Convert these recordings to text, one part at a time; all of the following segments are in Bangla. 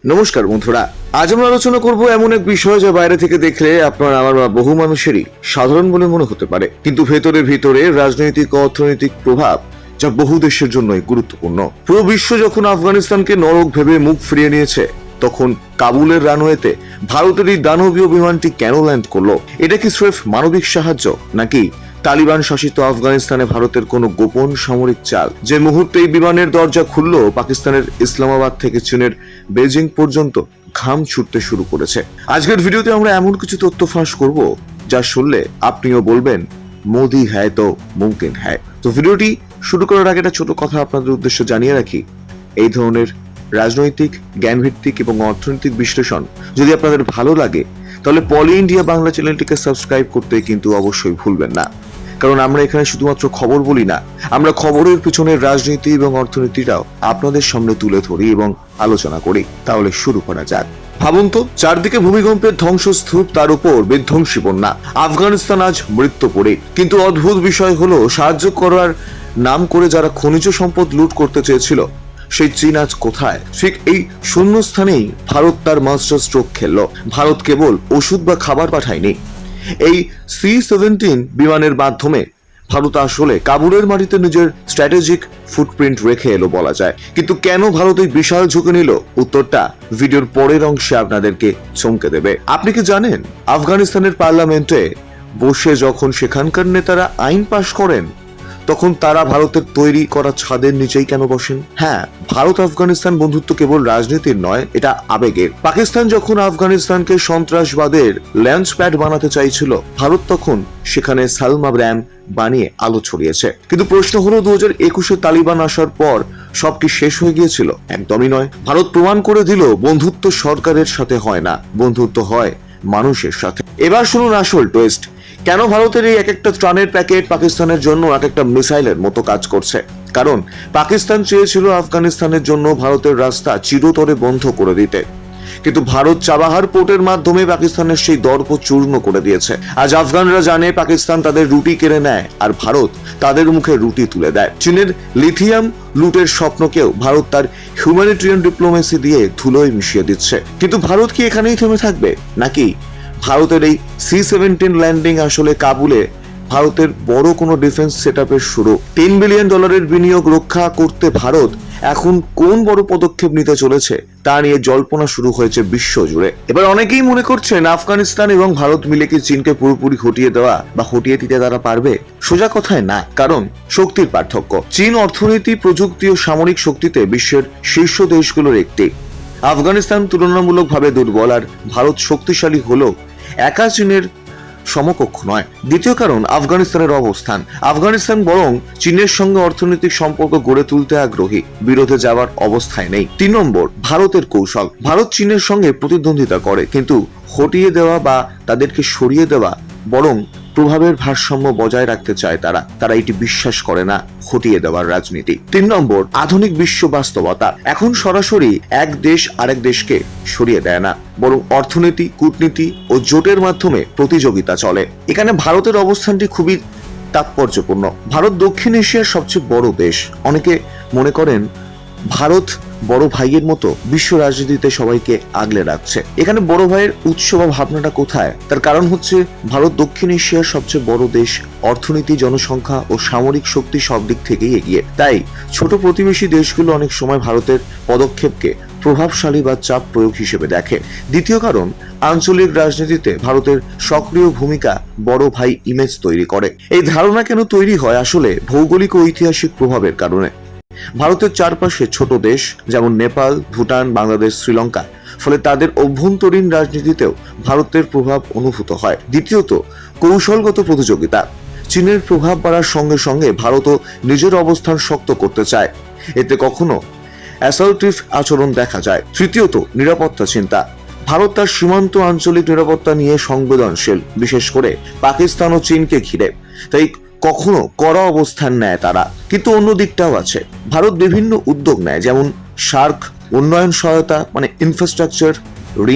নমস্কার বন্ধুরা, আজ আমরা আলোচনা করব এমন এক বিষয় যা বাইরে থেকে দেখলে আপনার আমার বা বহু মানুষেরই সাধারণ বলে মনে হতে পারে, কিন্তু ভেতরে ভিতরে রাজনৈতিক ও অর্থনৈতিক প্রভাব যা বহু দেশের জন্যই গুরুত্বপূর্ণ। পুরো বিশ্ব যখন আফগানিস্তানকে নরক ভেবে মুখ ফিরিয়ে নিয়েছে, তখন কাবুলের রানওয়েতে ভারতের এই দানবীয় বিমানটি কেন ল্যান্ড করলো? এটা কি স্রেফ মানবিক সাহায্য, নাকি তালিবান শাসিত আফগানিস্তানে ভারতের কোনো গোপন সামরিক চাল? যে মুহূর্তে এই বিমানের দরজা খুলল, পাকিস্তানের ইসলামাবাদ থেকে চীনের বেজিং পর্যন্ত ঘাম ছুটতে শুরু করেছে। আজকের ভিডিওতে আমরা এমন কিছু তথ্য ফাঁস করব যা শুনলে আপনিও বলবেন মোদি হ্যায় তো মুমকিন হ্যায়। তো ভিডিওটি শুরু করার আগে একটা ছোট কথা আপনাদের উদ্দেশ্যে জানিয়ে রাখি, এই ধরনের রাজনৈতিক, জ্ঞানভিত্তিক এবং অর্থনৈতিক বিশ্লেষণ যদি আপনাদের ভালো লাগে, তাহলে পলি ইন্ডিয়া বাংলা চ্যানেলটিকে সাবস্ক্রাইব করতে কিন্তু অবশ্যই ভুলবেন না। কারণ আমরা এখানে শুধুমাত্র খবর বলি না, আমরা খবরের পিছনের রাজনীতি এবং অর্থনীতিটাও আপনাদের সামনে তুলে ধরি এবং আলোচনা করি। তাহলে শুরু করা যাক। ভাবুন তো, চারদিকে ভূমিকম্পের ধ্বংসস্তূপ, তার উপর বিধ্বংসী বন্যা। আফগানিস্তান আজ মৃত্যু পড়ে, কিন্তু অদ্ভুত বিষয় হলো সাহায্য করার নাম করে যারা খনিজ সম্পদ লুট করতে চেয়েছিল, সেই চীন আজ কোথায়? ঠিক এই শূন্যস্থানেই ভারত তার মাস্টার স্ট্রোক খেললো। ভারত কেবল ওষুধ বা খাবার পাঠায়নি, এই C-17 বিমানের মাধ্যমে ভারত আসলে কাবুলের মাটিতে নিজের স্ট্র্যাটেজিক ফুটপ্রিন্ট রেখে এলো বলা যায়। কিন্তু কেন ভারত এই বিশাল ঝুঁকি নিল? উত্তরটা ভিডিওর পরের অংশে আপনাদেরকে চমকে দেবে। আপনি কি জানেন, আফগানিস্তানের পার্লামেন্টে বসে যখন সেখানকার নেতারা আইন পাশ করেন, তখন তারা ভারতের তৈরি করা ছাদের নিচেই কেন বসেন? হ্যাঁ, ভারত আফগানিস্তান বন্ধুত্ব কেবল রাজনীতির নয়, এটা আবেগের। পাকিস্তান যখন আফগানিস্তানকে সন্ত্রাসবাদের লঞ্চ প্যাড বানাতে চাইছিল, ভারত তখন সেখানে সালমা ব্র্যাম বানিয়ে আলো ছড়িয়েছে। কিন্তু প্রশ্ন হলো, 2021-এ তালিবান আসার পর সব কি শেষ হয়ে গিয়েছিল? একদমই নয়। ভারত প্রমাণ করে দিল বন্ধুত্ব সরকারের সাথে হয় না, বন্ধুত্ব হয় মানুষের সাথে। এবার শুনুন আসল টুইস্ট। কেন ভারতের এই এক একটা ত্রাণের প্যাকেট পাকিস্তানের জন্য এক একটা মিসাইলের মতো কাজ করছে? কারণ পাকিস্তান চেয়েছিল আফগানিস্তানের জন্য ভারতের রাস্তা চিরতরে বন্ধ করে দিতে, কিন্তু ভারত চাবাহার পোর্টের মাধ্যমে পাকিস্তানের সেই দর্প চূর্ণ করে দিয়েছে। আজ আফগানরা জানে পাকিস্তান তাদের রুটি কেড়ে নেয়, আর ভারত তাদের মুখে রুটি তুলে দেয়। চীনের লিথিয়াম লুটের স্বপ্নকেও ভারত তার হিউম্যানিটেরিয়ান ডিপ্লোমেসি দিয়ে ধুলোয় মিশিয়ে দিচ্ছে। কিন্তু ভারত কি এখানেই থেমে থাকবে, নাকি ভারতের এই C-17 ল্যান্ডিং আসলে কাবুলে ভারতের বড় কোনো ডিফেন্স সেটআপের শুরু? $10 বিলিয়ন বিনিয়োগ রক্ষা করতে ভারত এখন কোন বড় পদক্ষেপ নিতে চলেছে তা নিয়ে জল্পনা শুরু হয়েছে বিশ্ব জুড়ে। এবার অনেকেই মনে করছেন, আফগানিস্তান এবং ভারত মিলে কি চীনকে পুরোপুরি হটিয়ে দেওয়া বা হটিয়ে দিতে তারা পারবে? সোজা কথায় না, কারণ শক্তির পার্থক্য। চীন অর্থনীতি, প্রযুক্তি ও সামরিক শক্তিতে বিশ্বের শীর্ষ দেশগুলোর একটি। আফগানিস্তান তুলনামূলকভাবে দুর্বল, আর ভারত শক্তিশালী হলেও একা চীনের সমকক্ষ নয়। দ্বিতীয় কারণ, আফগানিস্তানের অবস্থান। আফগানিস্তান বরং চীনের সঙ্গে অর্থনৈতিক সম্পর্ক গড়ে তুলতে আগ্রহী, বিরোধে যাওয়ার অবস্থায় নেই। 3 নম্বর, ভারতের কৌশল। ভারত চীনের সঙ্গে প্রতিদ্বন্দ্বিতা করে, কিন্তু হটিয়ে দেওয়া বা তাদেরকে সরিয়ে দেওয়া বরং প্রভাবের ভারসাম্য বজায় রাখতে চায়। তারা এটি বিশ্বাস করে না হটিয়ে দেওয়ার রাজনীতি। 3 নম্বর, আধুনিক বিশ্ব বাস্তবতা। এখন সরাসরি এক দেশ আরেক দেশকে সরিয়ে দেয় না, বরং অর্থনীতি, কূটনীতি ও জোটের মাধ্যমে প্রতিযোগিতা চলে। এখানে ভারতের অবস্থানটি খুবই তাৎপর্যপূর্ণ। ভারত দক্ষিণ এশিয়ার সবচেয়ে বড় দেশ। অনেকে মনে করেন ভারত বড় ভাইয়ের মতো বিশ্ব রাজনীতিতে সবাইকে আগলে রাখছে। এখানে বড় ভাইয়ের উৎস বা ভাবনাটা কোথায়? তার কারণ হচ্ছে, ভারত দক্ষিণ এশিয়ার সবচেয়ে বড় দেশ, অর্থনীতি, জনসংখ্যা ও সামরিক শক্তি সব দিক থেকেই এগিয়ে। তাই ছোট প্রতিবেশী দেশগুলো অনেক সময় ভারতের পদক্ষেপকে প্রভাবশালী বা চাপ প্রয়োগ হিসেবে দেখে। দ্বিতীয় কারণ, আঞ্চলিক রাজনীতিতে ভারতের সক্রিয় ভূমিকা বড় ভাই ইমেজ তৈরি করে। এই ধারণা কেন তৈরি হয়? আসলে ভৌগোলিক ও ঐতিহাসিক প্রভাবের কারণে। ভারতের চারপাশে ছোট দেশ যেমন নেপাল, ভুটান, বাংলাদেশ, শ্রীলঙ্কা, ফলে তাদের অভ্যন্তরীণ রাজনীতিতেও ভারতের প্রভাব অনুভূত হয়। দ্বিতীয়ত, কৌশলগত প্রতিযোগিতা। চীনের প্রভাব বাড়ার সঙ্গে সঙ্গে ভারতও নিজের অবস্থান শক্ত করতে চায়, এতে কখনো অ্যাসার্টিভ আচরণ দেখা যায়। তৃতীয়ত, নিরাপত্তা চিন্তা। ভারত তার সীমান্ত আঞ্চলিক নিরাপত্তা নিয়ে সংবেদনশীল, বিশেষ করে পাকিস্তান ও চীনকে ঘিরে। তাই কখনো কড়া অবস্থান নেয় তারা। কিন্তু অন্য দিকটাও আছে। ভারত বিভিন্ন উদ্যোগ নেয়, যেমন সার্ক, উন্নয়ন সহায়তা মানে ইনফ্রাস্ট্রাকচার,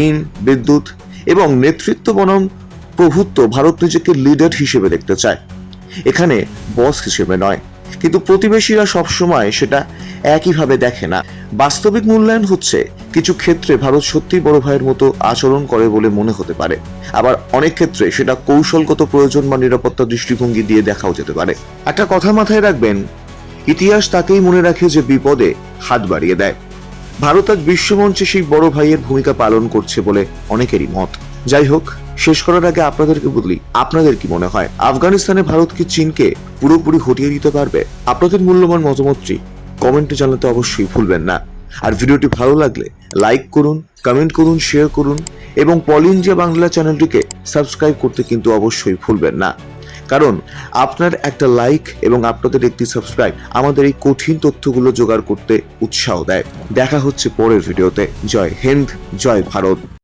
ঋণ, বিদ্যুৎ এবং নেতৃত্ব বনাম প্রভুত্ব। ভারত নিজেকে লিডার হিসেবে দেখতে চায়, এখানে বস হিসেবে নয়। কিন্তু প্রতিবেশীরা সবসময় সেটা একইভাবে দেখে না। বাস্তবিক মূল্যায়ন হচ্ছে কিছু ক্ষেত্রে ভারত সত্যি বড় ভাইয়ের মতো আচরণ করে বলে মনে হতে পারে, আবার অনেক ক্ষেত্রে সেটা কৌশলগত প্রয়োজন বা নিরাপত্তা দৃষ্টিভঙ্গি দিয়ে দেখাও যেতে পারে। একটা কথা মাথায় রাখবেন, ইতিহাস তাকেই মনে রাখে যে বিপদে হাত বাড়িয়ে দেয়। ভারত আজ বিশ্বমঞ্চে সেই বড় ভাইয়ের ভূমিকা পালন করছে বলে অনেকেরই মত। যাই হোক, শেষ করার আগে আপনাদেরকে বলি, আপনাদের কি মনে হয় আফগানিস্তানে ভারত কি চীনকে পুরোপুরি হটিয়ে দিতে পারবে? আপনাদের মূল্যবান মতামতটি কমেন্টে জানাতে অবশ্যই ভুলবেন না। আর ভিডিওটি ভালো লাগলে লাইক করুন, কমেন্ট করুন, শেয়ার করুন এবং পল ইন্ডিয়া বাংলা চ্যানেলটিকে সাবস্ক্রাইব করতে কিন্তু অবশ্যই ভুলবেন না, কারণ আপনার একটা লাইক এবং আপনাদের একটি সাবস্ক্রাইব আমাদের এই কঠিন তথ্যগুলো জোগাড় করতে উৎসাহ দেয়। দেখা হচ্ছে পরের ভিডিওতে। জয় হিন্দ, জয় ভারত।